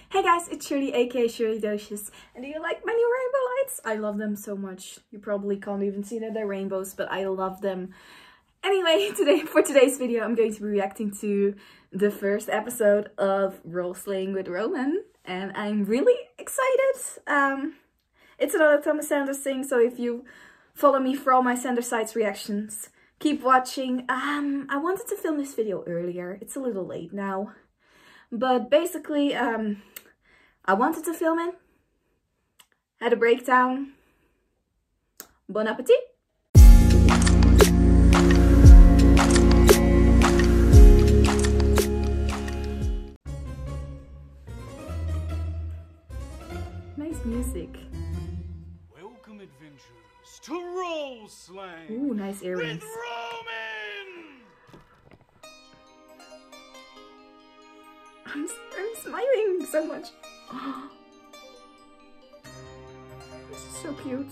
Hey guys, it's Shirley aka Shirleydocious, and do you like my new rainbow lights? I love them so much. You probably can't even see that they're rainbows, but I love them. Anyway, for today's video I'm going to be reacting to the first episode of Role-Slaying with Roman, and I'm really excited. It's another Thomas Sanders thing, so if you follow me for all my Sanders Sides reactions, keep watching. I wanted to film this video earlier. It's a little late now. But basically, I wanted to film it, had a breakdown. Bon appetit! Nice music. Welcome, adventurers, to Role-Slaying. Ooh, nice earrings. With Roman! I'm smiling so much. This is so cute.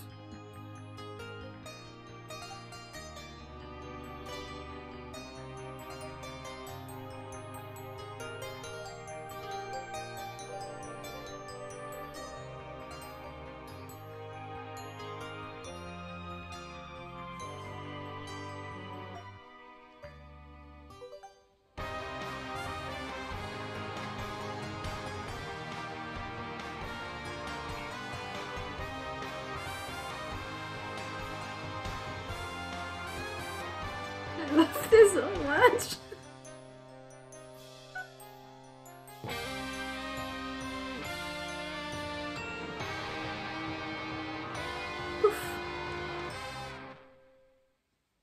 I love this so much.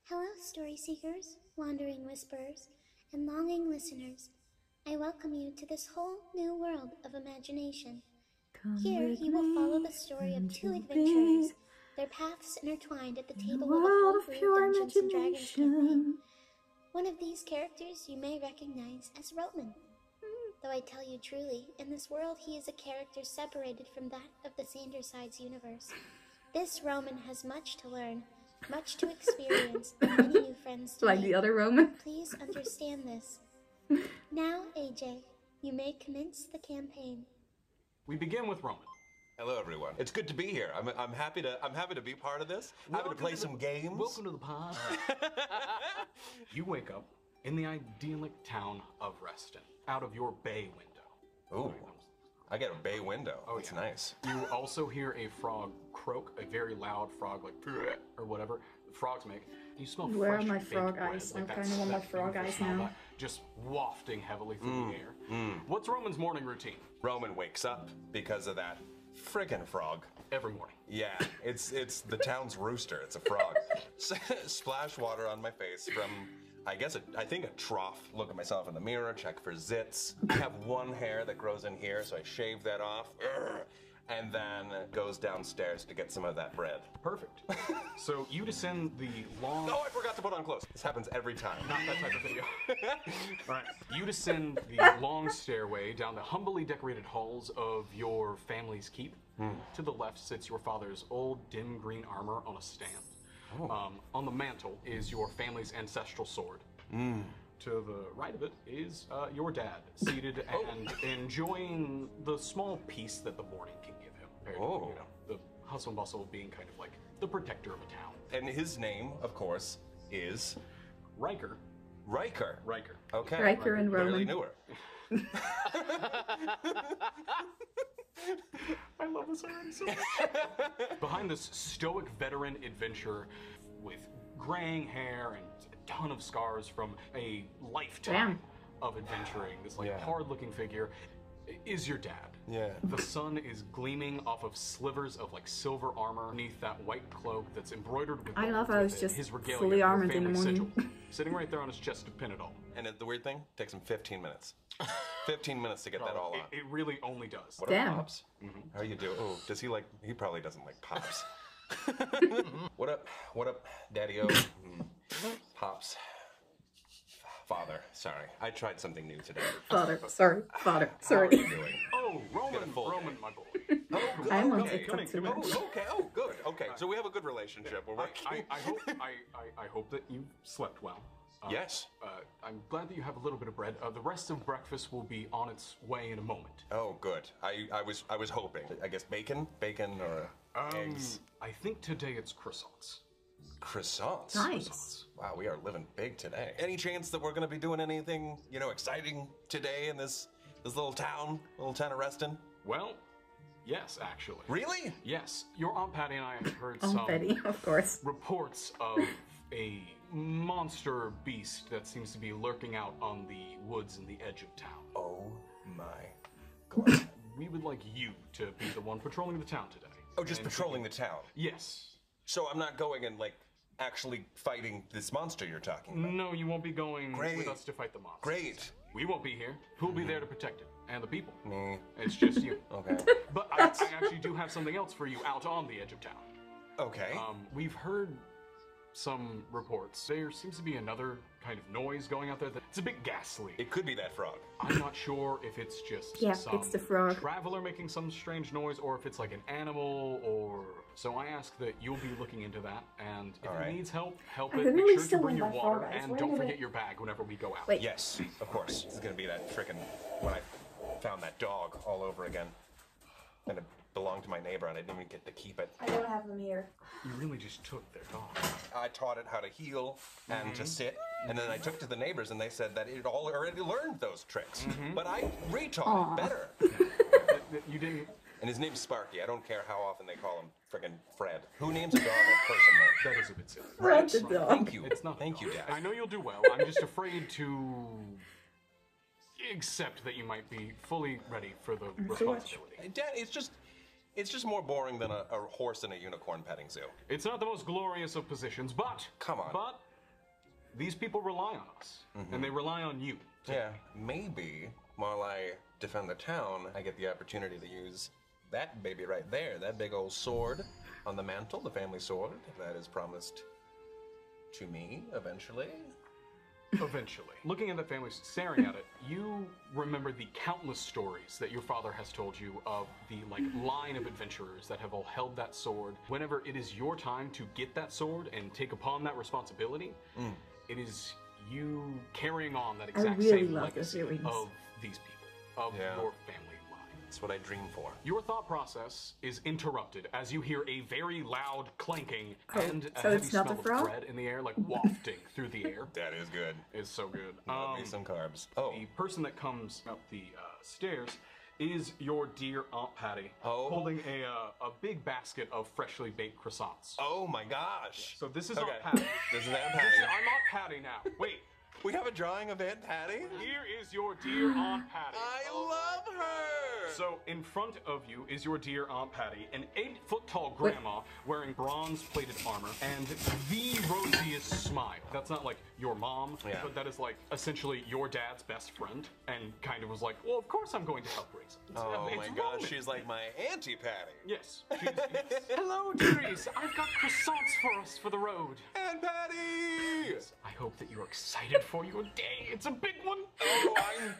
Hello, story seekers, wandering whisperers, and longing listeners. I welcome you to this whole new world of imagination. Here you will follow the story of two adventurers, their paths intertwined at the table of a homebrew Dungeons and Dragons campaign. One of these characters you may recognize as Roman. Though I tell you truly, in this world he is a character separated from that of the Sanders Sides universe. This Roman has much to learn, much to experience, and many new friends to Like make. the other Roman. Please understand this. Now, AJ, you may commence the campaign. We begin with Roman. Hello, everyone. It's good to be here. I'm happy to be part of this. Happy to play some games. Welcome to the pod. You wake up in the idyllic town of Reston, out of your bay window. Ooh, I get a bay window. Oh, it's yeah. nice. You also hear a frog croak, a very loud frog, like or whatever frogs make. You smell Where are fresh my baked frog bread, eyes? like I kinda want my frog eyes smell now. that just wafting heavily through the air. What's Roman's morning routine? Roman wakes up because of that friggin' frog. Every morning. Yeah, it's the town's rooster. It's a frog. Splash water on my face from, I think a trough. Look at myself in the mirror, check for zits. I have one hair that grows in here, so I shave that off. And then goes downstairs to get some of that bread. Perfect. So you descend the long... Oh, I forgot to put on clothes. This happens every time. Not that type of video. All right. You descend the long stairway down the humbly decorated halls of your family's keep. To the left sits your father's old dim green armor on a stand. Oh. On the mantle is your family's ancestral sword. To the right of it is your dad, seated and enjoying the small peace that the morning can give him. Compared to, you know, the hustle and bustle of being kind of like the protector of a town. And his name, of course, is Riker. Riker. Riker. Okay. Riker and Roman. Barely knew her. I love this already so much. Behind this stoic veteran adventurer with graying hair and a ton of scars from a lifetime of adventuring, this hard-looking figure, is your dad. Yeah. The sun is gleaming off of slivers of like silver armor beneath that white cloak that's embroidered with I love how it's just his regalia, fully your armored in the family morning. sigil, sitting right there on his chest to pin it all. And the weird thing, takes him 15 minutes. 15 minutes to get that all on. It really only does. What Damn. up, Pops? How you doing? Oh, does he like, he probably doesn't like Pops. What up, Daddy-O? Pops. Father, sorry. I tried something new today. Father, sorry. Father, How sorry. are you doing? Oh, Get a full Roman, day. my boy. Oh, good. I'm on Okay. TikTok too much. Oh, okay. Oh, good. Okay. So we have a good relationship. We're working. I hope that you slept well. Yes. I'm glad that you have a little bit of bread. The rest of breakfast will be on its way in a moment. Oh, good. I was hoping. I guess bacon or eggs. I think today it's croissants. Croissants. Nice. Wow, we are living big today. Any chance that we're gonna be doing anything, exciting today in this little town of Reston? Well, yes, actually. Really? Yes. Your Aunt Patty and I have heard Oh, some Betty, of course. reports of a monster beast that seems to be lurking out on the woods in the edge of town. Oh my god. We would like you to be the one patrolling the town today. Oh, just patrolling the town. Yes. So I'm not going and actually fighting this monster you're talking about. No, you won't be going Great. with us to fight the monster. Great. We won't be here. Who'll be there to protect it? And the people. Me. It's just you. Okay. But I actually do have something else for you out on the edge of town. Okay. We've heard some reports. There seems to be another kind of noise going out there it's a bit ghastly. It could be that frog. I'm not sure if it's just some it's the frog. traveler making some strange noise or if it's like an animal or... So I ask that you'll be looking into that, and if it needs help I it. didn't Make really sure to steal bring your my water, frog eyes. and Where don't did forget it- your bag whenever we go out. Wait. Yes, of course. This is gonna be that frickin' when I found that dog all over again. And it belonged to my neighbor and I didn't even get to keep it. I don't have them here. You really just took their dog. I taught it how to heel and to sit, and then I took to the neighbors and they said that it all already learned those tricks. But I retaught it better. You didn't... And his name's Sparky. I don't care how often they call him frickin' Fred. Who names a dog a person name? That is a bit silly. Fred the dog. Thank you. It's not. Thank you, Dad. I know you'll do well. I'm just afraid to accept that you might be fully ready for the responsibility. Dad, it's just more boring than a horse in a unicorn petting zoo. It's not the most glorious of positions, but Come on. But these people rely on us, and they rely on you. Yeah, maybe while I defend the town, I get the opportunity to use that baby right there, that big old sword on the mantle, the family sword, that is promised to me eventually. Eventually. Looking at the family, staring at it, you remember the countless stories that your father has told you of the line of adventurers that have all held that sword. Whenever it is your time to get that sword and take upon that responsibility, it is you carrying on that exact really same love legacy those earrings. of these people, of your family line. That's what I dream for. Your thought process is interrupted as you hear a very loud clanking and a so heavy it's not smell the of frog? bread in the air, wafting through the air. That is good. It's so good. Love me some carbs. Oh, The person that comes up the stairs is your dear Aunt Patty, holding a big basket of freshly baked croissants. oh my gosh. So this is Okay. Aunt Patty. This is Aunt I'm Patty. Aunt Patty now. Wait, We have a drawing of Aunt Patty? here is your dear Aunt Patty. I love her! So in front of you is your dear Aunt Patty, an 8-foot-tall grandma wearing bronze-plated armor and the rosiest smile. That's not like your mom, but that is essentially your dad's best friend, and kind of was like, well, of course I'm going to help raise it. Oh It's my Roman. gosh, she's like my Auntie Patty. Yes. Hello, dearies. I've got croissants for us for the road. Aunt Patty! I hope that you're excited for your day. It's a big one. Oh, I'm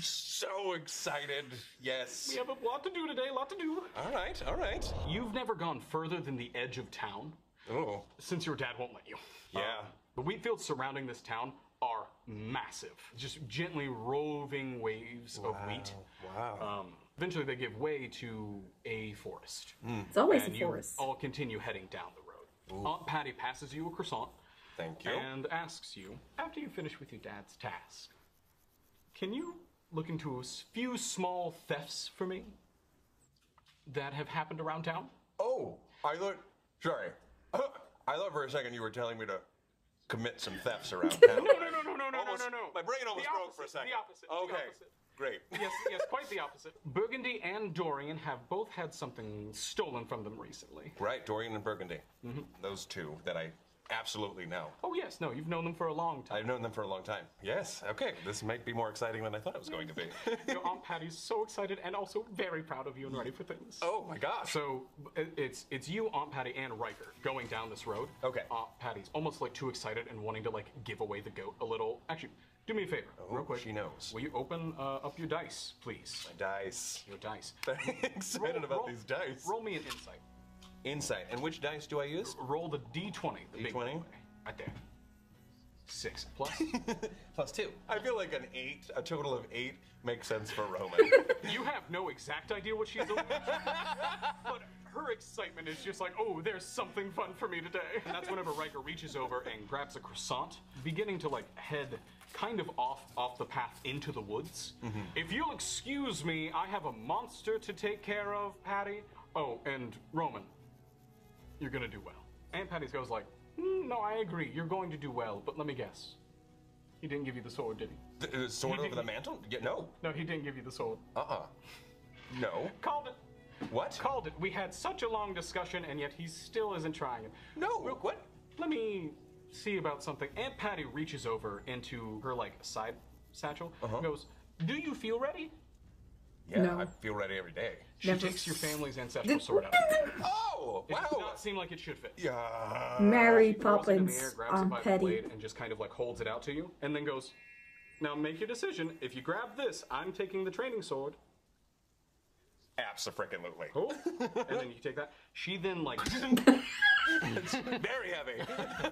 so excited. Yes. We have a lot to do today, a lot to do. All right, all right. You've never gone further than the edge of town Oh, since your dad won't let you. yeah. The wheat fields surrounding this town are massive. Just gently roving waves of wheat. Wow. Eventually they give way to a forest. It's always And a you forest. all continue heading down the road. Aunt Patty passes you a croissant Thank you. and asks you, after you finish with your dad's task, can you look into a few small thefts for me that have happened around town? Oh, I thought, sorry. I thought for a second you were telling me to commit some thefts around town. No. My brain almost The broke for a opposite, second. the opposite, the Okay, opposite. great. Yes, quite the opposite. Burgundy and Dorian have both had something stolen from them recently. Right, Dorian and Burgundy. Those two that I absolutely know. Oh yes, no, you've known them for a long time. I've known them for a long time. Yes, okay. This might be more exciting than I thought it was going to be. Your Aunt Patty's so excited and also very proud of you and ready for things. Oh my gosh. So it's you, Aunt Patty, and Riker going down this road. Okay. Aunt Patty's almost too excited and wanting to give away the goat a little. Actually, do me a favor, real quick. She knows. Will you open up your dice, please? My dice. Your dice. Excited about these dice. Roll me an insight. Insight. And which dice do I use? Roll the D20. The big D20? one. Right there. 6 plus. Plus 2. I feel like a total of 8 makes sense for Roman. You have no exact idea what she's doing, but her excitement is just like, oh, there's something fun for me today. And that's whenever Riker reaches over and grabs a croissant, beginning to like head kind of off the path into the woods. If you'll excuse me, I have a monster to take care of, Patty. Oh, and Roman, you're gonna do well. And Patty goes like, no, I agree, you're going to do well, but let me guess. He didn't give you the sword, did he? The sword over the mantle? Yeah, no. No, he didn't give you the sword. No. Called it. What? Called it. We had such a long discussion, and yet he still isn't trying it. No. What? Let me see about something. Aunt Patty reaches over into her like side satchel and goes, do you feel ready? Yeah, No. I feel ready every day. She takes your family's ancestral sword out. Oh, It wow. does not seem like it should fit. Yeah. Mary She throws it in the air, Poppins grabs it on by the Petty. blade, and just kind of like holds it out to you, and then goes, now make your decision. If you grab this, I'm taking the training sword. Abso-frickin-lutely. Cool. And then you take that. She then like It's very heavy.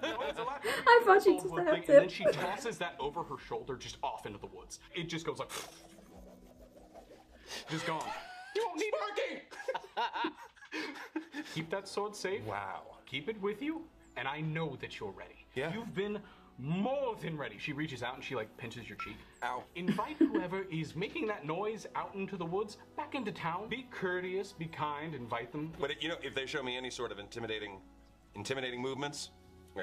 No, it's a lot heavier I thought she than just the had thing, to. and then she tosses that over her shoulder just off into the woods. It just goes like just gone. You won't need it. Keep that sword safe. Wow. Keep it with you, and I know that you're ready. Yeah. You've been more than ready. She reaches out and she like pinches your cheek. Ow. Invite whoever is making that noise out into the woods back into town. Be courteous, be kind, invite them. But if they show me any sort of intimidating movements,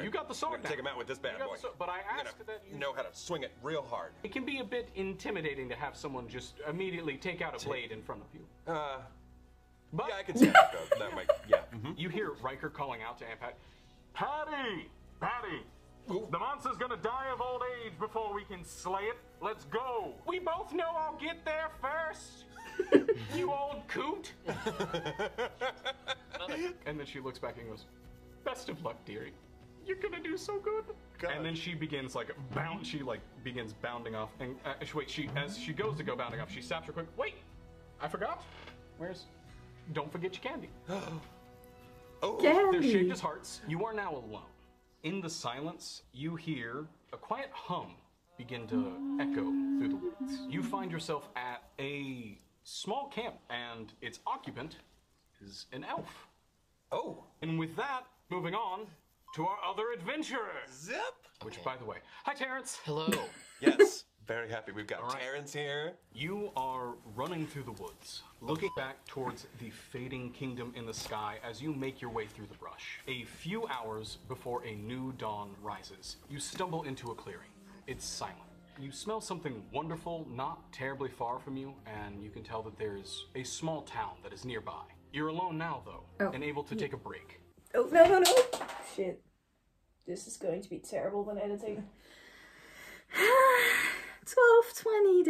You got the sword I'm gonna take now. him out with this bad You got boy. the sword, but I I'm asked gonna that you know how to swing it real hard. It can be a bit intimidating to have someone just immediately take out a blade in front of you. But Yeah, I can see that though. That might, yeah. you hear Riker calling out to Aunt Pat, Patty! Patty! The monster's gonna die of old age before we can slay it. Let's go! We both know I'll get there first! You old coot! And then she looks back and goes, best of luck, dearie. You're gonna do so good. God. And then she begins like begins bounding off. And as she goes to go bounding off, she stops her quick. Wait, I forgot. Don't forget your candy. Oh, They're Candy. shaped as hearts. You are now alone. In the silence, you hear a quiet hum begin to echo through the woods. You find yourself at a small camp, and its occupant is an elf. oh, And with that, moving on to our other adventurer. zip. Which, by the way, hi Terrence. Hello. Yes, very happy we've got All right. Terrence here. You are running through the woods, looking back towards the fading kingdom in the sky as you make your way through the brush. A few hours before a new dawn rises, you stumble into a clearing. It's silent. You smell something wonderful not terribly far from you, and you can tell that there's a small town that is nearby. You're alone now, though, and able to take a break. Oh, no. Shit. This is going to be terrible when editing. 12:20,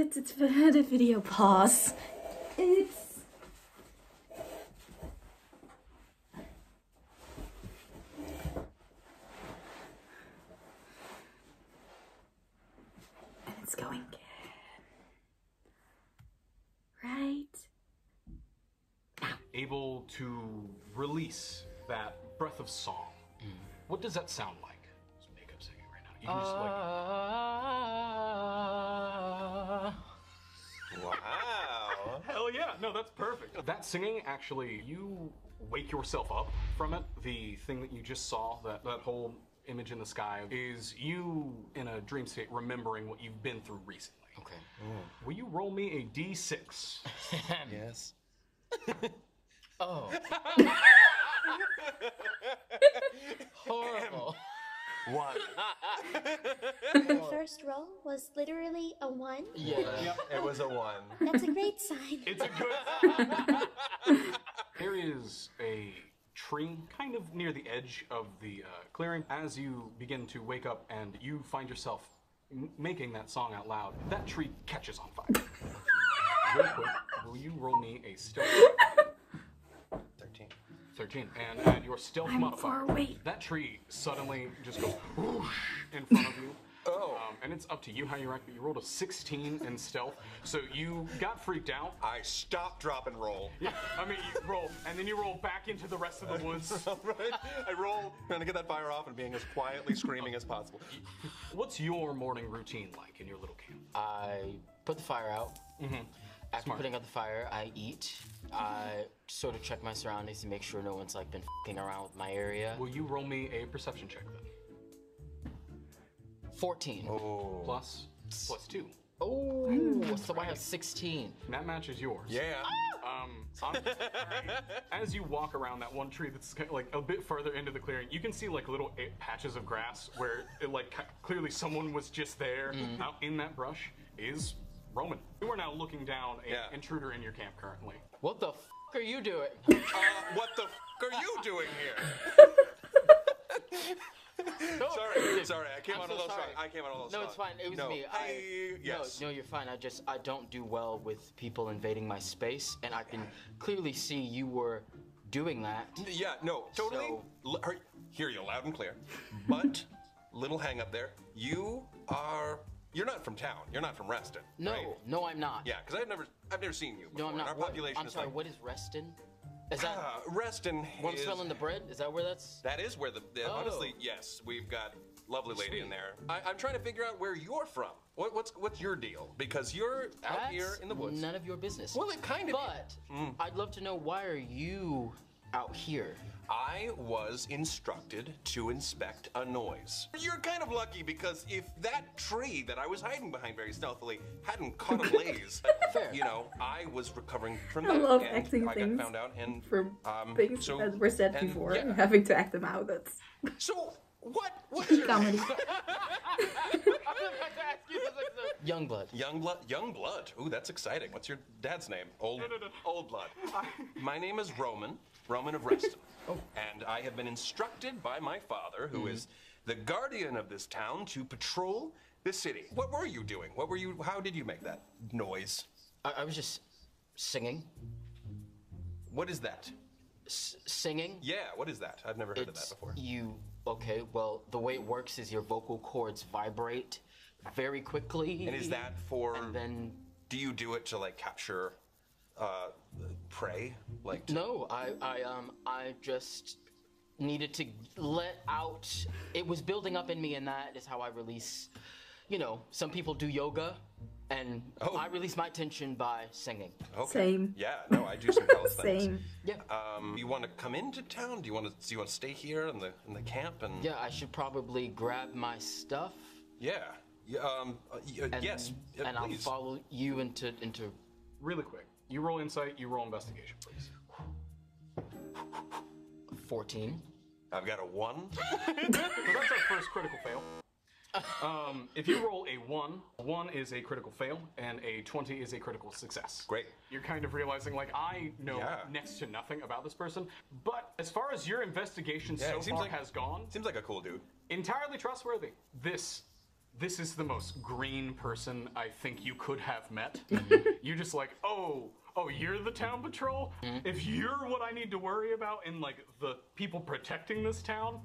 the video pause. It's... And it's going good. Right? Able to release that breath of song. What does that sound like? It's makeup singing right now. You can just Wow. hell yeah, no, that's perfect. That singing, actually, you wake yourself up from it. The thing that you just saw, that whole image in the sky, is you in a dream state remembering what you've been through recently. Okay. Will you roll me a d6? Yes. Oh. Horrible. 1. My first roll was literally a 1. Yeah. It was a 1. That's a great sign. It's a good. There is a tree kind of near the edge of the clearing. As you begin to wake up and you find yourself making that song out loud, that tree catches on fire. Real quick, will you roll me a stealth? 13. 13. And at your stealth modifier, far away. that tree suddenly just goes whoosh in front of you. Oh. And it's up to you how you act, but you rolled a 16 in stealth, so you got freaked out. I stop, drop, and roll. Yeah, I mean, you roll, and then you roll back into the rest of the woods. Right? I roll, trying to get that fire off and being as quietly screaming as possible. What's your morning routine like in your little camp? I put the fire out. After Smart. putting out the fire, I eat. I sort of check my surroundings to make sure no one's like been f***ing around with my area. Will you roll me a perception check then? 14. Oh. Plus 2. Oh, so I have 16. That matches yours. Yeah. As you walk around that one tree that's like a bit further into the clearing, you can see like little patches of grass where it, like clearly someone was just there. Out in that brush is Roman. You are now looking down an intruder in your camp currently. What the f*** are you doing? What the f*** are you doing here? Sorry, I came on a little strong. No, it's fine. It was me. Yes. No, you're fine. I don't do well with people invading my space, and I can clearly see you were doing that. Yeah, no, totally. Hear you loud and clear. But, little hang up there. You're not from town. You're not from Reston. No, right? no, I'm not. Yeah, because I've never seen you before. No, I'm not. Our population I'm is sorry. like, What is Reston? Is that Reston one is smelling the bread? Is that where that's? That is where honestly, yes, we've got lovely lady in there. I'm trying to figure out where you're from. What's your deal? Because you're out here in the woods. None of your business. Well, it kind of. But I'd love to know, why are you out here? I was instructed to inspect a noise. You're kind of lucky, because if that tree that I was hiding behind very stealthily hadn't caught a blaze, Fair. you know, I was recovering from I that. love and acting I things got found out and from things so- that were said and, before, yeah. and having to act them out. That's So what is your comedy. Youngblood. Young blood. Ooh, that's exciting. What's your dad's name? Old blood. My name is Roman of Reston. And I have been instructed by my father, who is the guardian of this town, to patrol the city. What were you doing? How did you make that noise? I was just singing. What is that? Singing? Yeah, what is that? I've never heard of that before. Okay, well, the way it works is your vocal cords vibrate very quickly. And is that for... And then... Do you do it to, like, capture prey? Like... No, I just needed to let out... It was building up in me, and that is how I release... You know, some people do yoga, and I release my tension by singing. Okay. Same. Yeah, no, I do some calisthenics. Same. Yeah. You want to come into town? Do you want to stay here in the camp? And Yeah, I should probably grab my stuff. yeah, yes, And I'll please. follow you into. Really quick, you roll insight, you roll investigation, please. 14. I've got a 1. So that's our first critical fail. If you roll a 1 is a critical fail, and a 20 is a critical success. Great. You're kind of realizing, like, I know next to nothing about this person, but as far as your investigation so far has gone, Seems like a cool dude. entirely trustworthy. This is the most green person I think you could have met. You're just like, oh, you're the town patrol? If you're what I need to worry about in, like, the people protecting this town,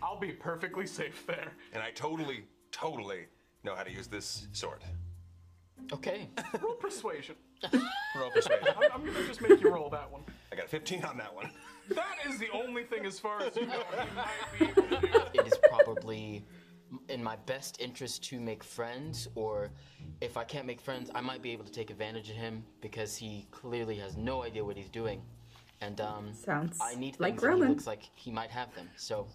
I'll be perfectly safe there. And I totally know how to use this sword. Okay. Roll persuasion. Roll persuasion. I'm gonna just make you roll that one. I got a 15 on that one. That is the only thing as far as you know he might be able to do. It is probably in my best interest to make friends, or if I can't make friends, I might be able to take advantage of him because he clearly has no idea what he's doing. And Sounds I need like things that he Roman. looks like he might have them. So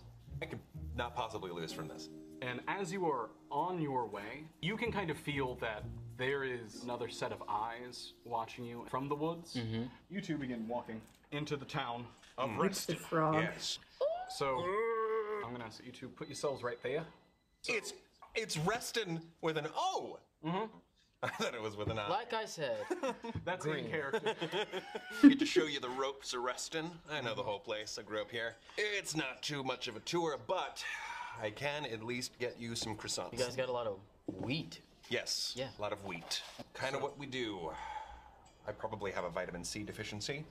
I could not possibly lose from this. And as you are on your way, you can kind of feel that there is another set of eyes watching you from the woods. You two begin walking into the town of It's the Reston. frog. Yes. So I'm gonna ask you to put yourselves right there. It's Reston with an O. I thought it was with an I. like I said, That's in character. Get to show you the ropes of Reston. I know the whole place. I grew up here. It's not too much of a tour, but I can at least get you some croissants. you guys got a lot of wheat. Yes. Yeah. A lot of wheat. Kind of what we do. I probably have a vitamin C deficiency.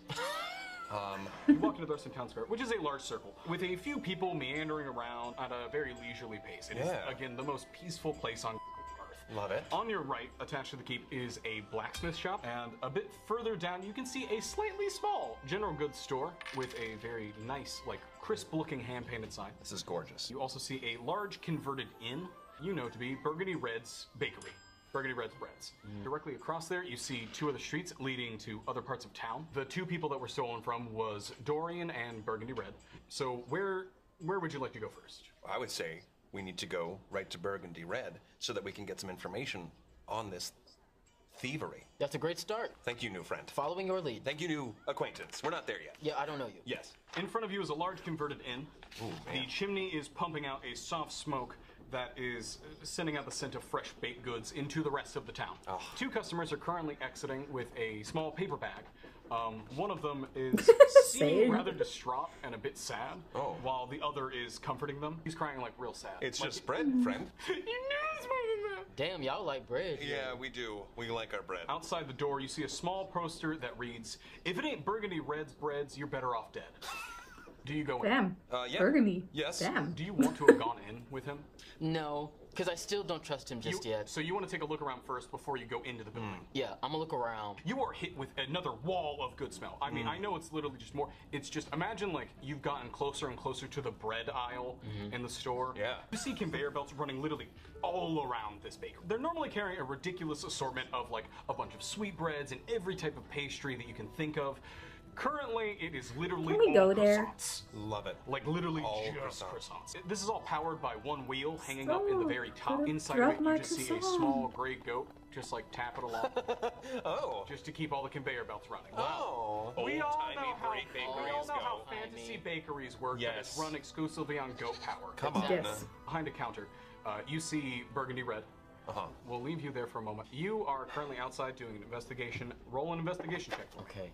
You walk into the Reston Town Square, which is a large circle, with a few people meandering around at a very leisurely pace. It is, again, the most peaceful place on Earth. Love it. On your right, attached to the keep, is a blacksmith shop, and a bit further down, you can see a slightly small general goods store with a very nice, like, crisp-looking hand-painted sign. This is gorgeous. You also see a large converted inn, you know to be Burgundy Red's Bakery. Burgundy Red's Breads. Directly across there, you see two other streets leading to other parts of town. The two people that were stolen from was Dorian and Burgundy Red. So where would you like to go first? I would say we need to go right to Burgundy Red so that we can get some information on this thievery. That's a great start. Thank you, new friend. Following your lead. Thank you, new acquaintance. We're not there yet. Yeah, I don't know you. Yes. In front of you is a large converted inn. Ooh, The man. chimney is pumping out a soft smoke that is sending out the scent of fresh baked goods into the rest of the town. Oh. Two customers are currently exiting with a small paper bag. One of them is seeming Same. rather distraught and a bit sad, Oh. while the other is comforting them. He's crying like real sad. It's Like, just bread, friend. You knew this more than that. Damn, y'all like bread. Yeah, we do. We like our bread. Outside the door, you see a small poster that reads, "If it ain't Burgundy Red's breads, you're better off dead." Do you go in? Damn. Yeah. Burgundy. Yes. Damn. Do you want to have gone in with him? No, because I still don't trust him just yet. So you want to take a look around first before you go into the building. Yeah, I'm gonna look around. You are hit with another wall of good smell. I mean, I know it's literally just more. It's just, imagine like you've gotten closer and closer to the bread aisle in the store. Yeah. You see conveyor belts running literally all around this bakery. They're normally carrying a ridiculous assortment of like a bunch of sweetbreads and every type of pastry that you can think of. Currently, it is literally Can we all go there? croissants. Love it. Like literally All just croissants. croissants. This is all powered by one wheel hanging up in the very top. could've Inside of dropped it, you my just see a croissant. small gray goat just like tap it along, Oh. just to keep all the conveyor belts running. Oh. We all Old-timey know how, great we all bakeries know how go. fantasy bakeries work. That it's Yes. run exclusively on goat power. Come on. Yes. Behind a counter, you see Burgundy Red. Uh-huh. We'll leave you there for a moment. You are currently outside doing an investigation. Roll an investigation check. Okay.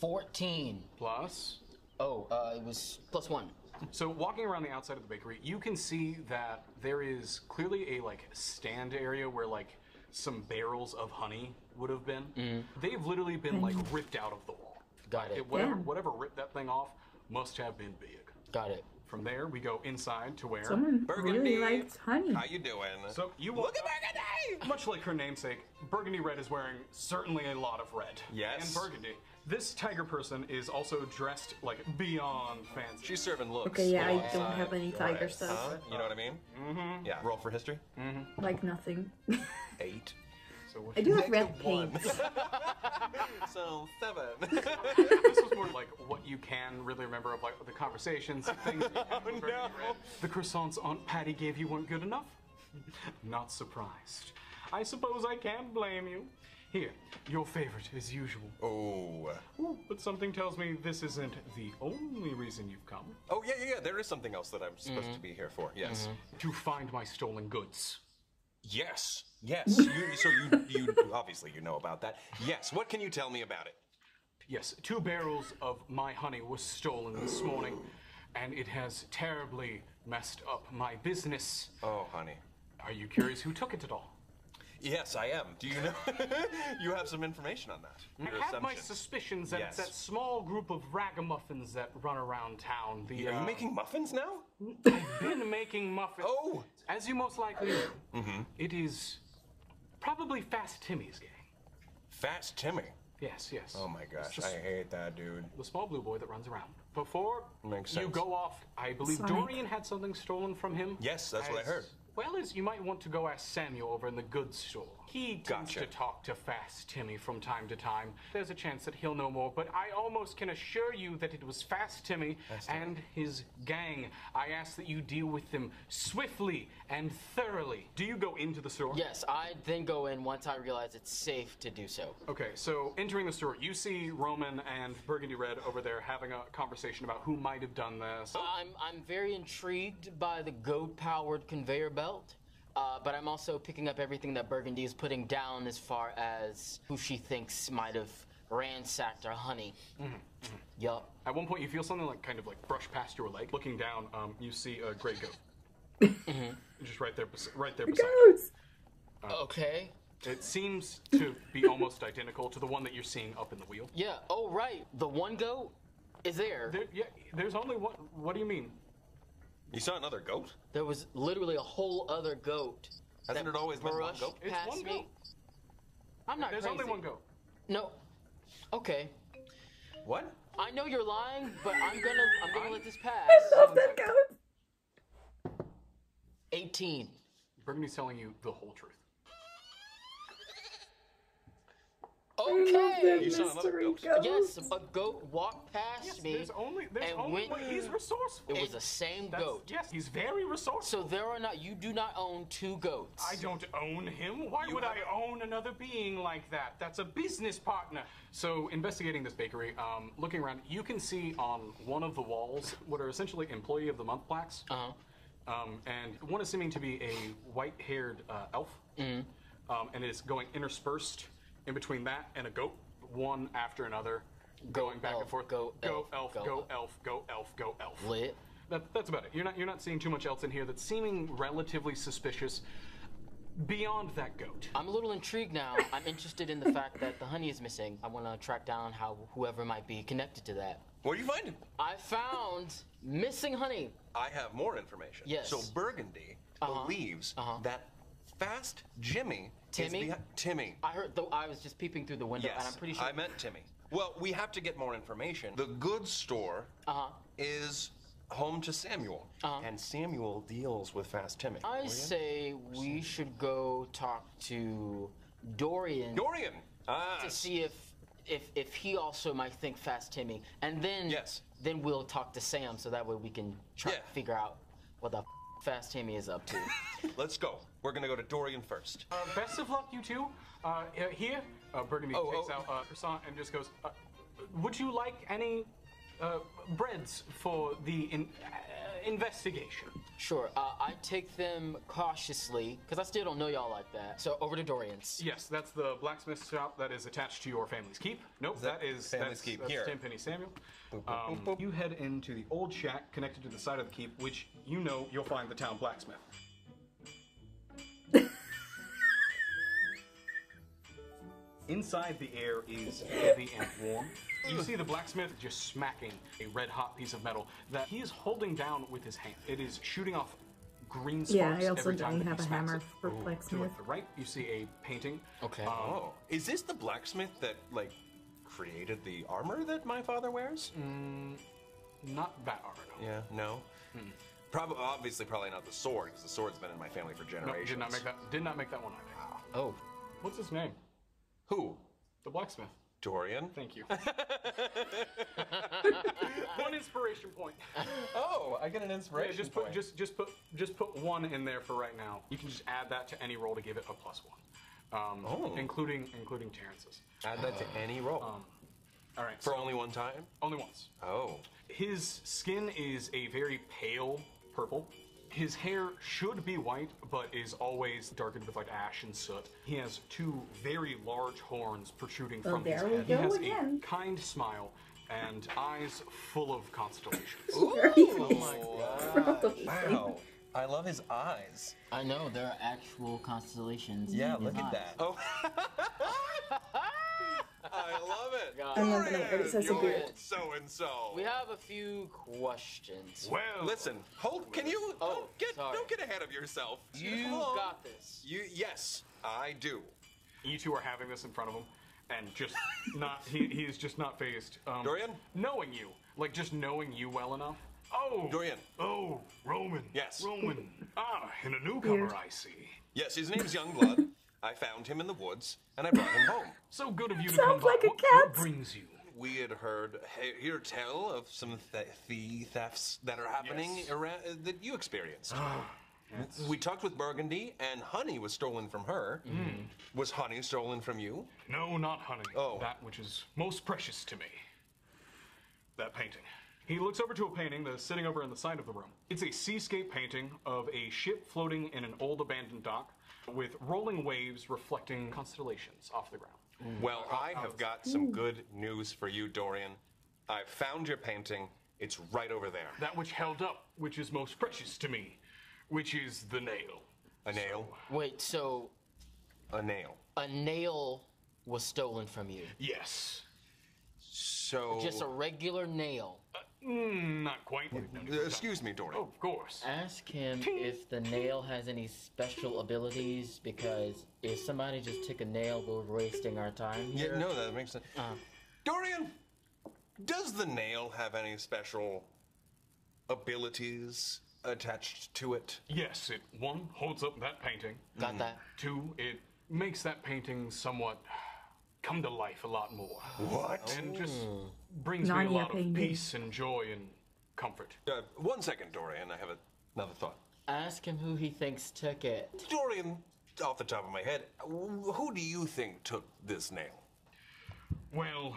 14. Plus. Oh, it was +1. So walking around the outside of the bakery, you can see that there is clearly a like stand area where like some barrels of honey would have been. They've literally been like ripped out of the wall. Got it. Damn. Whatever ripped that thing off must have been big. Got it. From there, we go inside to where. Someone Burgundy. really liked honey. How you doing? So you Look walk at Burgundy! Much like her namesake, Burgundy Red is wearing certainly a lot of red. Yes. And burgundy. This tiger person is also dressed like beyond fancy. She's serving looks. Okay, yeah, I alongside don't have any your tiger red. stuff. Huh? You know what I mean? Mm-hmm. Yeah. Roll for history. Like nothing. 8. So what I do have red Negative 1. paint. So 7. this was more like what you can really remember of like the conversations, things that you had with Burgundy Red. The croissants Aunt Patty gave you weren't good enough? Not surprised. I suppose I can't blame you. Here, your favorite as usual. Oh. Ooh, but something tells me this isn't the only reason you've come. Oh, yeah. There is something else that I'm supposed to be here for. Yes. To find my stolen goods. Yes. Yes. You obviously you know about that. Yes. What can you tell me about it? Yes, 2 barrels of my honey was stolen this morning, and it has terribly messed up my business. Oh, honey. Are you curious who took it at all? Yes, I am. Do you know? You have some information on that. I Your have my assumptions. suspicions that Yes. it's that small group of ragamuffins that run around town. Are you making muffins now? I've been making muffins. Oh. As you most likely know, it is probably Fast Timmy's gang. Fast Timmy. Yes. Oh my gosh, It's I hate that dude. the small blue boy that runs around. Before Makes you sense. go off, I believe Sonic. Dorian had something stolen from him. Yes, that's what I heard. Well as you might want to go ask Samuel over in the goods store. He tends Gotcha. to talk to Fast Timmy from time to time. There's a chance that he'll know more, but I almost can assure you that it was Fast Timmy and his gang. I ask that you deal with them swiftly and thoroughly. Do you go into the store? Yes, I then go in once I realize it's safe to do so. Okay, so entering the store, you see Roman and Burgundy Red over there having a conversation about who might have done this. I'm very intrigued by the goat-powered conveyor belt, but I'm also picking up everything that Burgundy is putting down as far as who she thinks might have ransacked our honey. Yup. At one point, you feel something like kind of like brush past your leg. Looking down, you see a gray goat. Just right there beside you. Goats! Okay. It seems to be almost identical to the one that you're seeing up in the wheel. Yeah. Oh, right. The one goat is there. There's only one. What do you mean? You saw another goat? There was literally a whole other goat Hasn't it always been one brushed goat? It's past one me. goat. I'm not There's crazy. only one goat. No. Okay. What? I know you're lying, but I'm gonna let this pass. I love that goat. 18. Burgundy's telling you the whole truth. Okay. You saw another Mystery goat? goat. Yes, a goat walked past me. There's only and went- one. He's resourceful. It was the same That's- goat. Yes, he's very resourceful. So you do not own 2 goats. I don't own him. Why would I own another being like that? That's a business partner. So, investigating this bakery, looking around, you can see on one of the walls what are essentially Employee of the Month plaques. And one is seeming to be a white-haired elf. And it's going interspersed in between that and a goat, one after another, going back elf, and forth. go Go elf, elf, go go elf. elf, go elf, go elf. Lit. That's about it. You're not seeing too much else in here that's seeming relatively suspicious beyond that goat. I'm a little intrigued now. I'm interested in the fact that the honey is missing. I want to track down whoever might be connected to that. Where do you find him? I found missing honey. I have more information. Yes. So Burgundy believes that Fast Jimmy Timmy? is Timmy. I heard, though I was just peeping through the window, Yes, and I'm pretty sure. I meant Timmy. Well, we have to get more information. The goods store is home to Samuel, and Samuel deals with Fast Timmy. I say we should go talk to Dorian. Dorian. To see if he also might think Fast Timmy, and then then we'll talk to Sam so that way we can try to figure out what the Fast Timmy is up to. Let's go. We're gonna go to Dorian first. Best of luck, you two. Here, Burgundy takes out a croissant and just goes, would you like any breads for the investigation? Sure. I take them cautiously because I still don't know y'all like that. So over to Dorian's. Yes, that's the blacksmith shop that is attached to your family's keep. Nope, that is family's keep that's here. Tim Penny Samuel. You head into the old shack connected to the side of the keep, which you know you'll find the town blacksmith. Inside, the air is heavy and warm. You see the blacksmith just smacking a red-hot piece of metal that he is holding down with his hand. It is shooting off green sparks Yeah, I also every time don't that have he a smacks hammer it. for To blacksmith. the right, you see a painting. Okay. Oh, is this the blacksmith that created the armor that my father wears? Not that armor, no. Yeah, no. Probably not the sword, because the sword's been in my family for No, generations. did not make that one either. Oh. What's his name? Who? The blacksmith. Dorian? Thank you. One inspiration point. Oh, I get an inspiration Just put one in there for right now. You can just add that to any roll to give it a +1, including Terrence's. Add that to any roll. All right. For only one time? Only once. Oh. His skin is a very pale purple. His hair should be white, but is always darkened with ash and soot. He has 2 very large horns protruding from his there we head. go He has again. a kind smile and eyes full of constellations. Wow. I love his eyes. I know there are actual constellations. Yeah, in look his at eyes. that. Oh. I love it. I'm not gonna it says a Dorian, beard. so and so. We have a few questions. Well, Listen, can you Oh, sorry. don't get ahead of yourself. You Come on. got this. Yes, I do. you two are having this in front of him, and just not, he is just not phased. Dorian? Knowing you, just knowing you well enough. Oh! Dorian. Oh, Roman. Yes. Roman. And a newcomer, Weird. I see. Yes, his name's Youngblood. I found him in the woods, and I brought him home. So good of you to Sounds come like by. a What cat. brings you? We had hear tell of some thefts that are happening Yes. around, that you experienced. We talked with Burgundy, and honey was stolen from her. Was honey stolen from you? No, not honey. Oh. That which is most precious to me. That painting. He looks over to a painting that's sitting over in the side of the room. It's a seascape painting of a ship floating in an old abandoned dock with rolling waves reflecting constellations off the ground. Well, I have got some good news for you, Dorian. I found your painting. It's right over there. That which held up, which is most precious to me, which is the nail. A nail? Wait, so A nail. a nail was stolen from you? Yes. So... Just a regular nail? Not quite. Excuse me, Dorian. Oh, of course. Ask him if the nail has any special abilities, because if somebody just took a nail, we're wasting our time here. Yeah, no, that makes sense. Dorian, does the nail have any special abilities attached to it? Yes, it, one, holds up that painting. Got that. Two, it makes that painting somewhat come to life a lot more. What? And just brings me a Narnia lot of painting. peace and joy and comfort. 1 second, Dorian. I have another thought. Ask him who he thinks took it. Dorian, off the top of my head, who do you think took this nail? Well,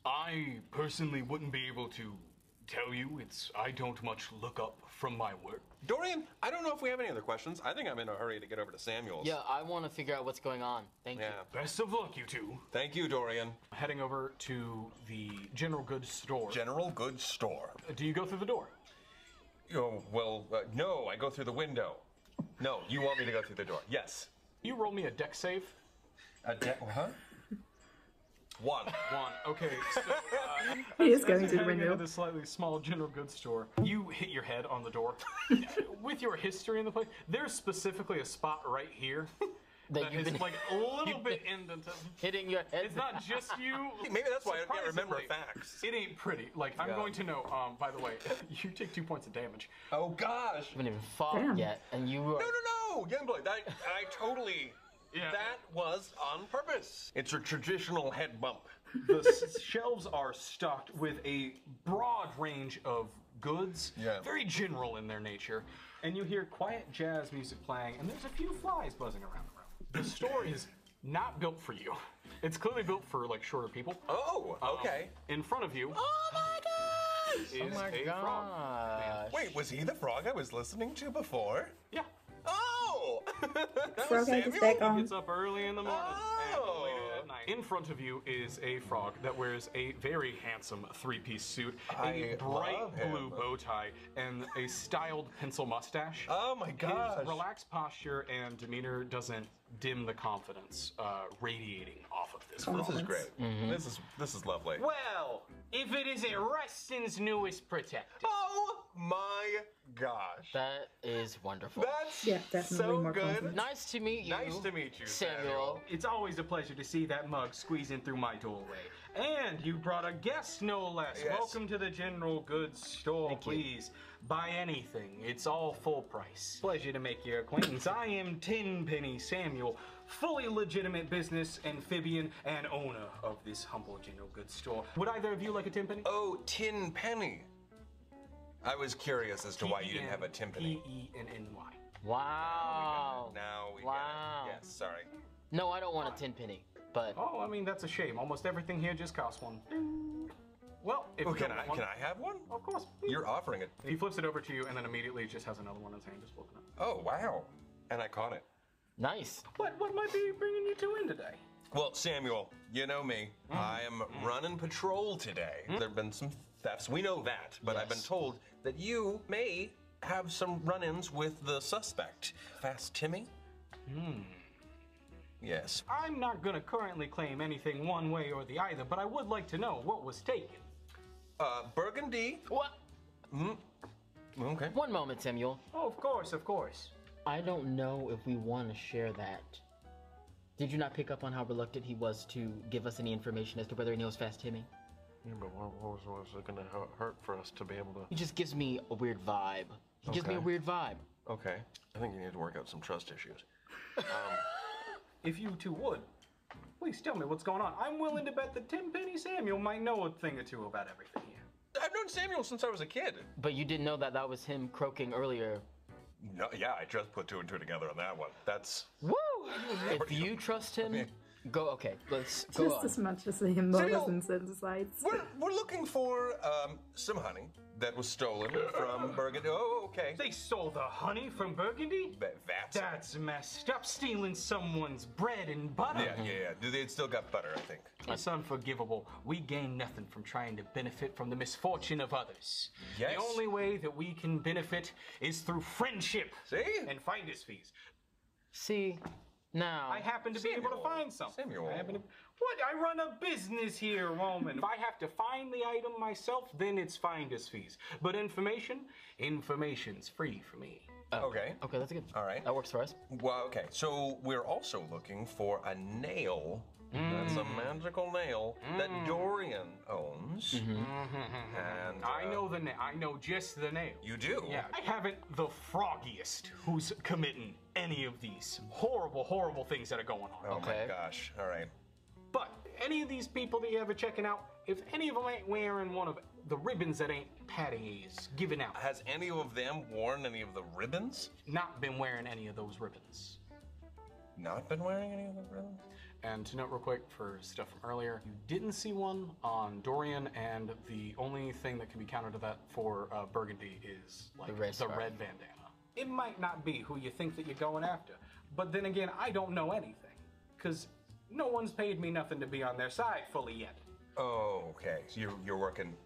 I personally wouldn't be able to tell you. I don't much look up from my work. Dorian, I don't know if we have any other questions. I think I'm in a hurry to get over to Samuel's. Yeah, I want to figure out what's going on. Thank you. Best of luck, you two. Thank you, Dorian. Heading over to the general goods store. General goods store. Do you go through the door? Oh, well, no, I go through the window. No, you want me to go through the door. Yes. You roll me a deck save. A deck, huh? One. Okay, so He is going as to you're the heading window. into this slightly small general goods store, you hit your head on the door. With your history in the place, there's specifically a spot right here that you've is been- like a little you've bit been indented. Hitting your head. It's not just you. Maybe that's why I can't remember Surprisingly, facts. It ain't pretty. Like, I'm Yeah. going to know, by the way, you take 2 points of damage. Oh, gosh. haven't even fought Damn. yet, and you were. No, Youngblood, I totally... Yeah. That was on purpose. It's a traditional head bump. The shelves are stocked with a broad range of goods, very general in their nature, and you hear quiet jazz music playing, and there's a few flies buzzing around the room. The store is not built for you. It's clearly built for like shorter people. Oh, okay. In front of you Oh my gosh! is Oh my a frog. gosh! Wait, was he the frog I was listening to before? Yeah. Oh! That Frog was egg is Samuel? back He on. gets up early in the morning and Oh. later at night. In front of you is a frog that wears a very handsome three-piece suit, a I bright love him. blue bow tie, and a styled pencil mustache. Oh my gosh. His relaxed posture and demeanor doesn't dim the confidence radiating off of this frog. This is great. This is lovely. Well, if it isn't Reston's newest protector. Oh my gosh. That is wonderful. That's Yeah, definitely so more good. confident. Nice to meet you. Nice to meet you, Samuel. It's always a pleasure to see that mug squeezing through my doorway. And you brought a guest, no less. Yes. Welcome to the general goods store. Please buy anything. It's all full price. Pleasure to make your acquaintance. I am Tenpenny Samuel, fully legitimate business amphibian and owner of this humble general goods store. Would either of you like a tenpenny? Oh, Tin Penny. I was curious as to why you didn't have a timpani. P-E-N-N-Y. Wow. Now we Wow. get it. Yes, sorry. No, I don't want a tin penny, but Oh, I mean, that's a shame. Almost everything here just costs one. Well, if Oh, you can don't I want one, can I have one? Of course. You're offering it. He flips it over to you and then immediately just has another one in his hand just looking up. Oh, wow. And I caught it. nice. What might be bringing you two in today? Well, Samuel, you know me. I am running patrol today. There have been some thefts. We know that, but I've been Yes. told that you may have some run-ins with the suspect. Fast Timmy? Yes. I'm not gonna currently claim anything one way or the other, but I would like to know what was taken. Burgundy. What? Okay. One moment, Samuel. Oh, of course, of course. I don't know if we want to share that. Did you not pick up on how reluctant he was to give us any information as to whether he knows Fast Timmy? Yeah, but what was it going to hurt for us to be able to... He just gives me a weird vibe. He gives me a Okay. weird vibe. Okay. I think you need to work out some trust issues. If you two would, please tell me what's going on. I'm willing to bet that Tenpenny Samuel might know a thing or two about everything here. I've known Samuel since I was a kid. But you didn't know that that was him croaking earlier. No, yeah, I just put two and two together on that one. That's... Woo! If you trust him, go. Okay, let's go Just on. as much as the himbolas Samuel, and synthesites. We're looking for some honey that was stolen from Burgundy. Oh, okay. They stole the honey from Burgundy? That's messed up, stealing someone's bread and butter. Yeah. They still got butter, I think. It's unforgivable. We gain nothing from trying to benefit from the misfortune of others. Yes. The only way that we can benefit is through friendship. See? And finder's fees. See, now. I happen to be able to find some. Samuel. What? I run a business here, Roman. If I have to find the item myself, then it's finder's fees. But information's free for me. Okay. Okay, that's good. All right. That works for us. Well, okay. So we're also looking for a nail. That's a magical nail that Dorian owns. And I know the nail. I know just the nail. you do? Yeah, I haven't the froggiest who's committing any of these horrible, horrible things that are going on. Oh Okay. my gosh. All right. But any of these people that you ever checking out, if any of them ain't wearing one of the ribbons that ain't Patty's giving out, Has any of them worn any of the ribbons? not been wearing any of those ribbons. Not been wearing any of the ribbons? And to note real quick for stuff from earlier, you didn't see one on Dorian, and the only thing that can be countered to that for Burgundy is like The red scarf. red bandana. It might not be who you think that you're going after, but then again, I don't know anything, because no one's paid me nothing to be on their side fully yet. Oh, okay. So you're working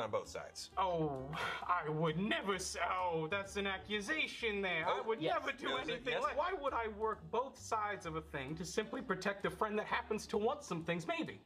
on both sides. Oh, I would never say. Oh, that's an accusation there. I would yes. never do Is it? anything Yes. like. Why would I work both sides of a thing to simply protect a friend that happens to want some things? Maybe.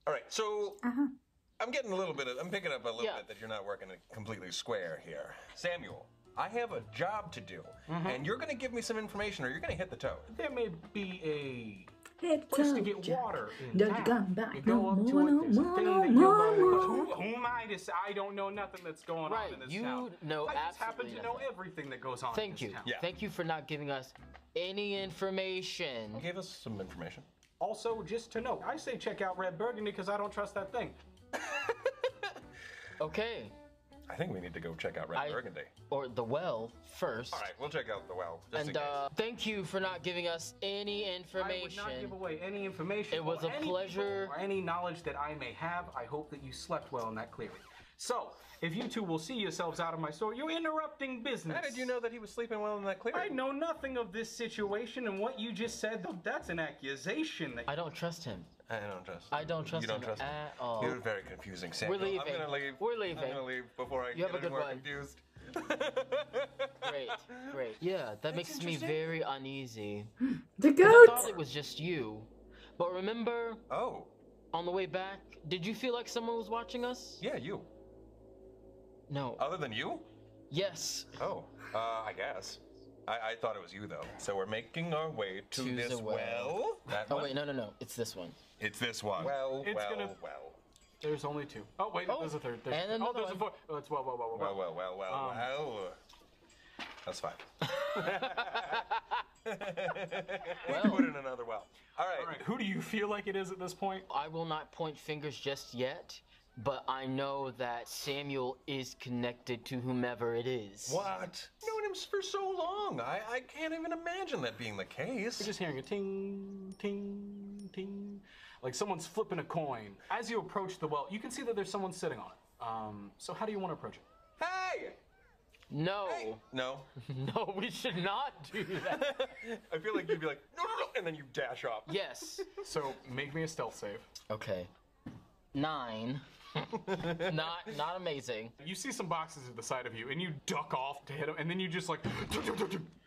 All right. So I'm getting a little bit I'm picking up a little Yeah. bit that you're not working it completely square here. Samuel, I have a job to do, and you're going to give me some information or you're going to hit the toad. There may be a Hit place to toe, get Jack. water in Don't town. you come back You no go up to more, it, no there's a more, thing no that you more, buy. no But who am I to say? I don't know nothing that's going Right, on in this you town. know I just happen absolutely to know nothing. everything that goes on in Thank this you. town. Yeah. Thank you for not giving us any information. Give us some information. Also, just to note, I say check out Red Burgundy because I don't trust that thing. Okay. I think we need to go check out Red Burgundy. Or the well first. All right, we'll check out the well. Just in And case. thank you for not giving us any I would information. not give away any information. It was or a any pleasure. people Or any knowledge that I may have. I hope that you slept well in that clearing. So, if you two will see yourselves out of my store, you're interrupting business. How did you know that he was sleeping well in that clearing? I know nothing of this situation, and what you just said, that's an accusation. I don't trust him. I don't trust. I don't trust You don't him trust him at all. You're very confusing, Samuel. We're I'm leaving. gonna leave. We're leaving. I'm gonna leave before I You have get a any good more one. confused. Great, great. Yeah, that makes me very uneasy. The 'Cause I thought goat! it was just you. But remember, Oh, on the way back, did you feel like someone was watching us? yeah, you. No. Other than you? Yes. Oh, I guess. I thought it was you though. So we're making our way to To this the well. well. That Oh one? wait, no. It's this one. It's this one. Well, It's well, gonna- well. There's only two. Oh, wait, Oh, there's a third. and oh, another there's a one. fourth. Oh, it's well. Well. That's fine. Well. Put in another well. All right. All right, who do you feel like it is at this point? I will not point fingers just yet, but I know that Samuel is connected to whomever it is. What? Known him for so long. I can't even imagine that being the case. You're just hearing a ting, ting, ting. Like someone's flipping a coin. As you approach the well, you can see that there's someone sitting on it. So how do you want to approach it? Hey! No. Hey! No. No, we should not do that. I feel like you'd be like, no, and then you dash off. Yes. So make me a stealth save. Okay. 9. Not amazing. You see some boxes at the side of you, and you duck off to hit them, and then you just like,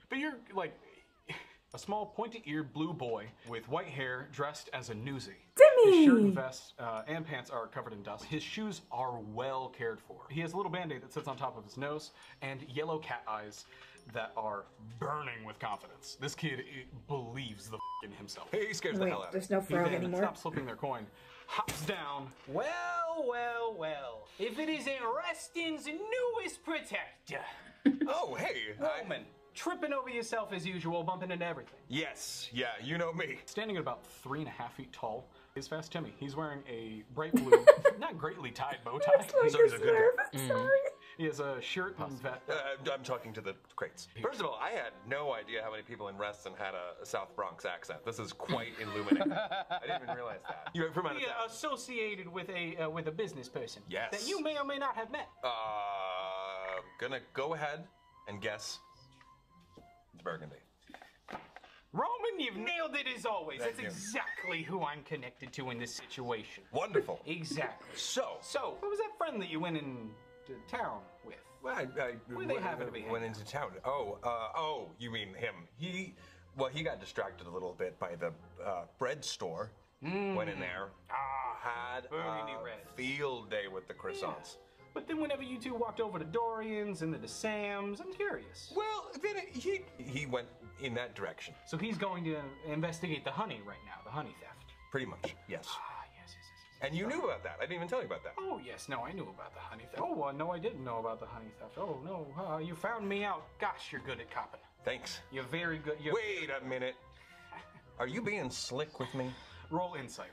but you're like a small pointy-eared blue boy with white hair dressed as a newsie. Timmy! His shirt and vest and pants are covered in dust. His shoes are well cared for. He has a little band-aid that sits on top of his nose and yellow cat eyes that are burning with confidence. This kid believes the in himself. He scares the Wait, hell out of there's me. no He frog then anymore. stops flipping their coin, hops down. Well. If it isn't Reston's newest protector. Oh, hey. Roman, tripping over yourself as usual, bumping into everything. Yes, yeah, you know me. Standing at about 3.5 feet tall is Fast Timmy. He's wearing a bright blue, not greatly tied bow tie. It's like So he's a a good guy. Smurf, I'm sorry. He has a shirt and vest. I'm talking to the crates. First of all, I had no idea how many people in Reston had a South Bronx accent. This is quite illuminating. I didn't even realize that. You're from out of Be town. associated with a business person. Yes. That you may or may not have met. Gonna go ahead and guess it's Burgundy. Roman, you've nailed it as always. Thank That's you. exactly who I'm connected to in this situation. Wonderful. Exactly. So, What was that friend that you went into town with? I Where they happen to be went into town. Oh, you mean him? Well, he got distracted a little bit by the bread store. Went in there. Had a field day with the croissants. Yeah. But then whenever you two walked over to Dorian's and the Sam's, I'm curious. Well, then he went in that direction. So he's going to investigate the honey right now, the honey theft. Pretty much, yes. Yes. And you knew about that. I didn't even tell you about that. Oh, yes. No, I knew about the honey theft. Oh, no, I didn't know about the honey theft. Oh, no. You found me out. Gosh, you're good at copping. Thanks. You're very good. Wait a minute. Are you being slick with me? Roll insight.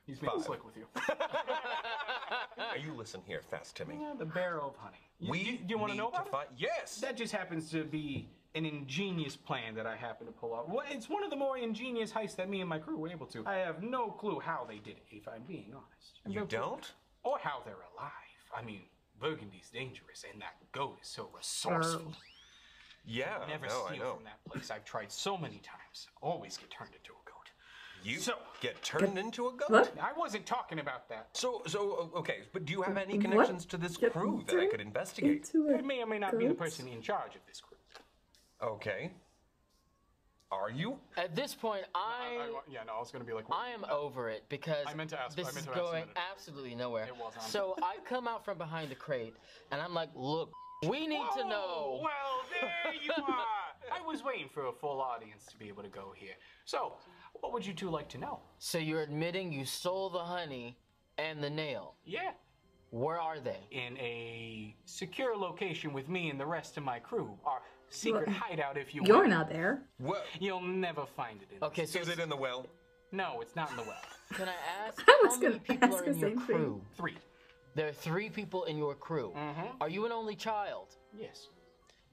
He's being slick with you. You listen here, Fast Timmy. Yeah, the barrel of honey. Do you want to know about it? Yes. That just happens to be an ingenious plan that I happen to pull out. Well, it's one of the more ingenious heists that me and my crew were able to. I have no clue how they did it, if I'm being honest. You don't? Or how they're alive. I mean, Burgundy's dangerous, and that goat is so resourceful. Yeah, Never steal from that place. I've tried so many times. Always get turned into a goat. You get turned into a goat? What? I wasn't talking about that. So okay, but do you have any connections to this crew that I could investigate? I may or may not be the person in charge of this crew. Okay. Are you? At this point, I was going to be like... I am over it because I meant to ask, this is going absolutely nowhere. It was on. So I come out from behind the crate, and I'm like, look, we need to know. Well, there you are. I was waiting for a full audience to be able to go here. So, what would you two like to know? So you're admitting you stole the honey and the nail? Yeah. Where are they? In a secure location with me and the rest of my crew. Our secret hideout, if you will. You're not there. What? You'll never find it in Okay, so is it in the well? No, it's not in the well. Can I ask I was how many gonna people ask are the in your same thing. crew? 3. There are 3 people in your crew. Are you an only child? Yes.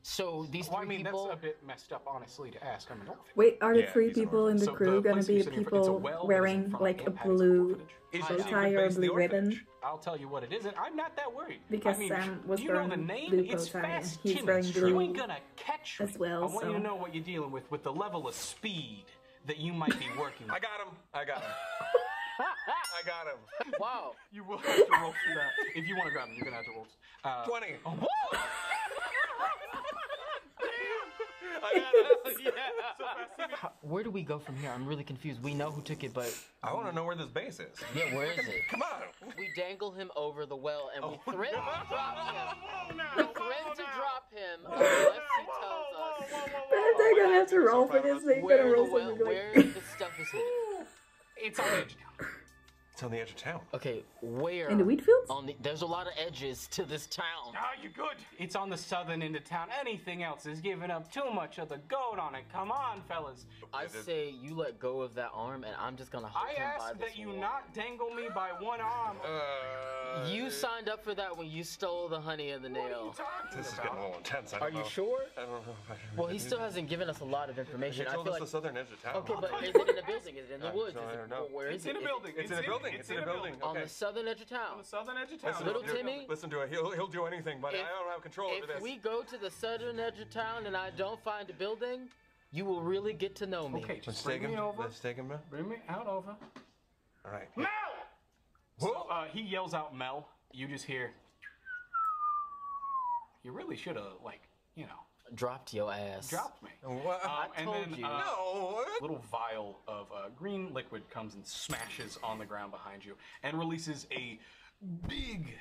So these 3 people... that's a bit messed up, honestly, to ask. I'm an orphan. Wait, are the Yeah, 3 he's an people in the So crew the gonna place be you're sitting for, it's a people well that is in wearing front of like a Aunt Patty's blue orphanage. Is bow your tie secret or a base the blue ribbon? orphanage? I'll tell you what it isn't. I'm not that worried. Because I mean, Sam was do you know the wearing name? blue It's bow tie and Fast he's Timmy. wearing You blue ain't gonna catch me. as well, I want you so- to know what you're dealing with the level of speed that you might be working with. I got him. I got him. Wow. You will have to roll for that. If you want to grab him, you're gonna have to roll. 20. Oh, I got him. Where do we go from here? I'm really confused. We know who took it, but... I want to know where this base is. Yeah, where is it? Come on. We dangle him over the well, and we threaten to drop him. We threaten to drop him unless he tells us They're gonna have to roll for this. They better where roll the well, something where like. the stuff is hidden. it's on the edge of town. It's on the edge of town. Okay, where? In the wheat fields? There's a lot of edges to this town. Ah, you're good. It's on the southern end of town. Anything else is giving up too much of the goat on it. Come on, fellas. I say you let go of that arm, and I'm just gonna hold I him by ask this that you wall. not dangle me by one arm. You signed up for that when you stole the honey and the What are nail. you talking This is about? getting a little intense. I Are don't you know. sure? I don't know. If I Well, he still hasn't given us a lot of He information. I told feel us like... the southern edge of town. Okay, but is it in a building? Is it in the woods? so I Is it... don't know. Where is It's it? in a building. It's in a building. It's in a building. On Okay. the southern edge of town. On the southern edge of town. Little Timmy? Listen to it. He'll do anything, but I don't have control over If this. we go to the southern edge of town and I don't find a building, you will really get to know me. Okay, Let's just take bring him. me over. Let's take him. Bring me out over. All right. Mel! So, he yells out Mel. You just hear... You really should have, like, you know, Dropped your ass. dropped me. What? I and told then, you. No. A little vial of green liquid comes and smashes on the ground behind you and releases a big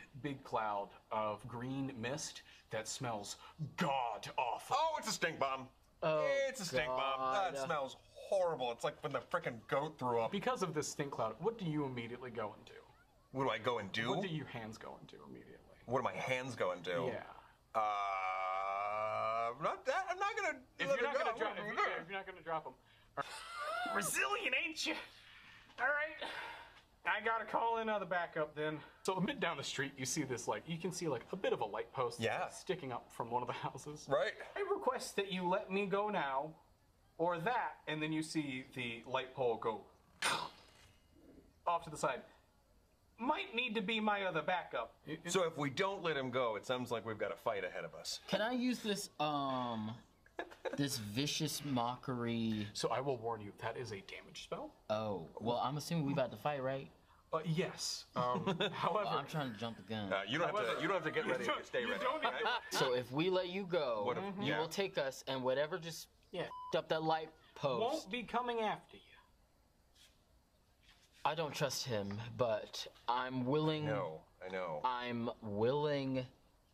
cloud of green mist that smells god-awful. Oh, it's a stink bomb. Oh, It's a stink bomb. God. That smells horrible. It's like when the frickin' goat threw up. Because of this stink cloud, what do you immediately go and do? What do I go and do? What do your hands go and do immediately? What do my hands go and do? Yeah. Not that. I'm not gonna. If let you're it not go. gonna drop, if you're not gonna drop them, resilient, ain't you? All right, I gotta call in the backup then. So a bit down the street, you see this you can see a bit of a light post sticking up from one of the houses. Right. I request that you let me go now, or that, and then you see the light pole go off to the side. Might need to be my other backup. So if we don't let him go, it sounds like we've got a fight ahead of us. Can I use this, this vicious mockery? So I will warn you, that is a damage spell. Oh, well, I'm assuming we about to fight, right? Yes. However, I'm trying to jump the gun. You don't have to get ready. Stay ready. So if we let you go, What if- you yeah. will take us, and whatever just Yeah, up that light post. Won't be coming after you. I don't trust him, but I'm willing. No, I know. I'm willing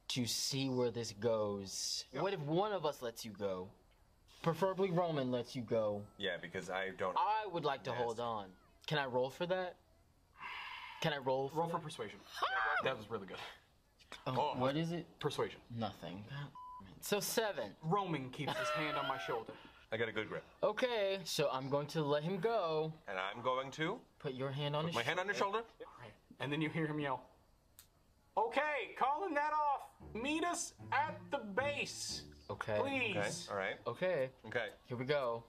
to see where this goes. What if one of us lets you go? Preferably Roman lets you go. Yeah, because I don't. I would like to hold on. Can I roll for that? Can I roll for Roll for persuasion. That was really good. Oh, what is it? Persuasion. Nothing. So 7. Roman keeps his hand on my shoulder. I got a good grip. Okay, so I'm going to let him go. And I'm going to Put your hand on his my hand on your shoulder. Right. And then you hear him yell, "Okay, calling that off. Meet us at the base. Okay. Please." Okay. All right. Okay. Okay. Here we go.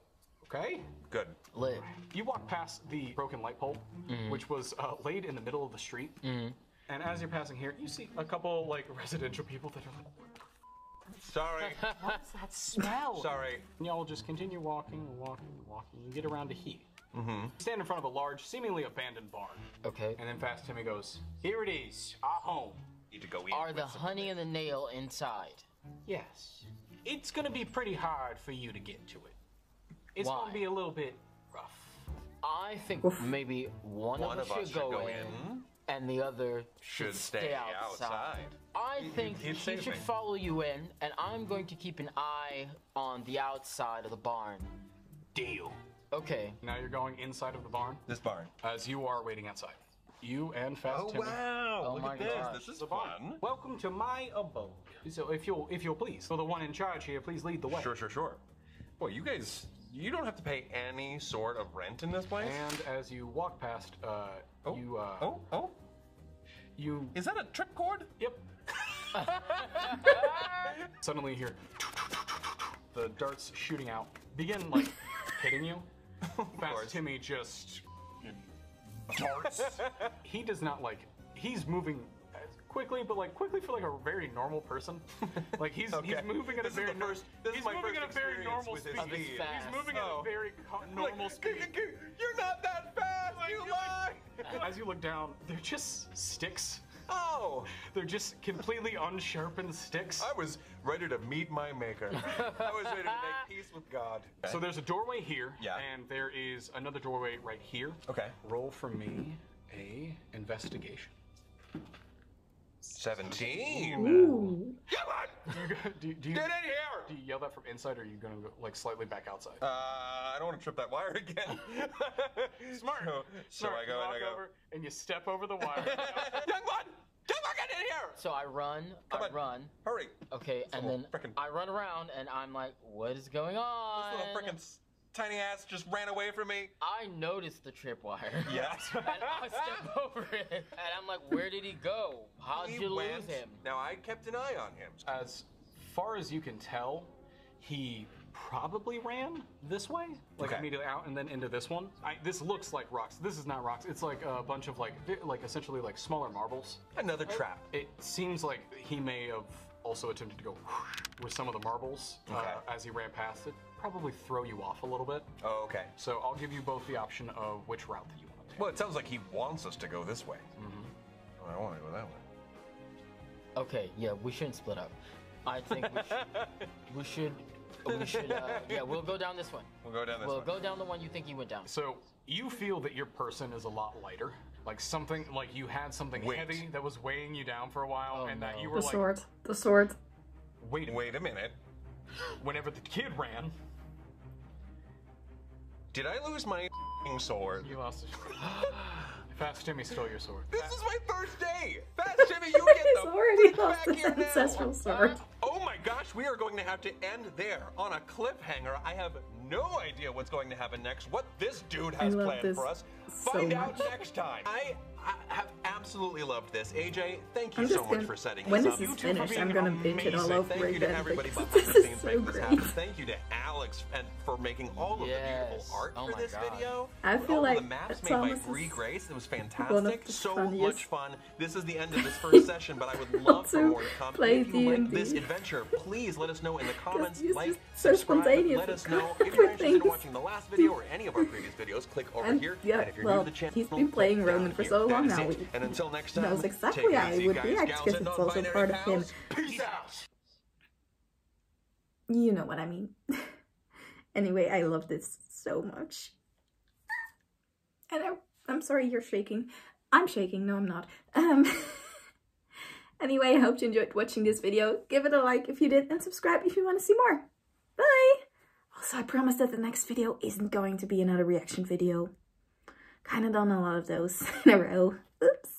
Okay? Good. Lit. You walk past the broken light pole, which was laid in the middle of the street. And as you're passing here, you see a couple like residential people that are like, Sorry. "What's that smell?" Sorry. Y'all just continue walking. You get around to here. Stand in front of a large, seemingly abandoned barn. Okay. And then Fast Timmy goes, "Here it is, our home." Need to go eat. Are with the some- honey and the nail inside? Yes. It's gonna be pretty hard for you to get to it. It's Why? gonna be a little bit rough. I think maybe one of us should go in, and the other Should stay outside. I think he'd he save should me. follow you in, and I'm going to keep an eye on the outside of the barn. Deal. Okay. Now you're going inside of the barn This barn. as you are waiting outside. You and Fast Timmy. wow! Oh Look my at this. gosh. This is The barn. fun. Welcome to my abode. So if you'll please, so the one in charge here, please lead the way. Sure. Boy, you guys, you don't have to pay any sort of rent in this place. And as you walk past, you Is that a tripcord? Yep. Suddenly you hear the darts shooting out begin like hitting you. Fast Timmy just darts. He does not like. He's moving quickly, but like quickly for like a very normal person. Like he's moving at a very This is my first experience with his speed. He's moving at a very normal speed. You're not that fast. You lie. As you look down, they're just sticks. Oh, They're just completely unsharpened sticks. I was ready to meet my maker. I was ready to make peace with God. So there's a doorway here, Yeah. and there is another doorway right here. Okay. Roll for me a investigation. 17. Ooh. Come on. Do you Get in here. do you yell that from inside, or are you gonna go like slightly back outside? I don't want to trip that wire again. Smart. So I You go and walk I go. over and you step over the wire. Young one, come on, get in here. So I run. Come I on. run. Hurry. Okay, and little then frickin- I run around, and I'm like, "What is going on?" This little freaking tiny ass just ran away from me. I noticed the tripwire. Yeah. And I step over it, and I'm like, "Where did he go? How'd you lose him?" Now I kept an eye on him. As far as you can tell, he probably ran this way, like Okay. immediately out, and then into this one. This looks like rocks. This is not rocks. It's like a bunch of like essentially like smaller marbles. Another trap. It seems like he may have also attempted to go with some of the marbles as he ran past it. Probably throw you off a little bit. Oh, okay. So I'll give you both the option of which route that you want to take. Well, it sounds like he wants us to go this way. Mm-hmm. I don't want to go that way. Okay, yeah, we shouldn't split up. I think we should. Yeah, we'll go down this one. We'll go down this We'll one. go down the one you think you went down. So you feel that your person is a lot lighter, like something, like you had something Weight. heavy that was weighing you down for a while, Oh, and that no. you were The like, sword. The sword. wait a minute. Wait a minute. Whenever the kid ran, Did I lose my sword? you lost it. Fast Timmy stole your sword. This is my first day. Fast Timmy, you get He's the already fuck lost back his here now. ancestral sword. Oh my gosh, we are going to have to end there on a cliffhanger. I have no idea what's going to happen next, what this dude has love planned this for us. so Find out much. next time. I have absolutely loved this. AJ, thank you I'm so just much gonna, for setting when this this up. is You two for finished, being I'm gonna binge it all amazing. over Thank you to again everybody because behind this the is scenes so making this great. happen. Thank you to Alex and for making all of the beautiful Yes. art Oh for my this God. video. I feel all like of the maps it's made by almost Bree as Grace. It was one of fantastic. the So funniest much fun. This is the end of this first session, but I would love for to more to come. play If you like D&D. this adventure, please let us know in the comments. it's Like, just so subscribe, spontaneous let us and know if for you're interested in things. watching the last video or any of our previous videos. Click over And here. yeah, and if you're well, new to the channel, he's been playing click down Roman for here. so long That now. is it. And until next time, knows exactly take it how easy, he would guys, react gals, because and it's also non-binary part of him. pals. Peace out. You know what I mean. Anyway, I love this so much. And I'm sorry you're shaking. I'm shaking. No, I'm not. Anyway, I hope you enjoyed watching this video. Give it a like if you did and subscribe if you want to see more. Bye! Also, I promise that the next video isn't going to be another reaction video. Kinda done a lot of those in a row. Oops.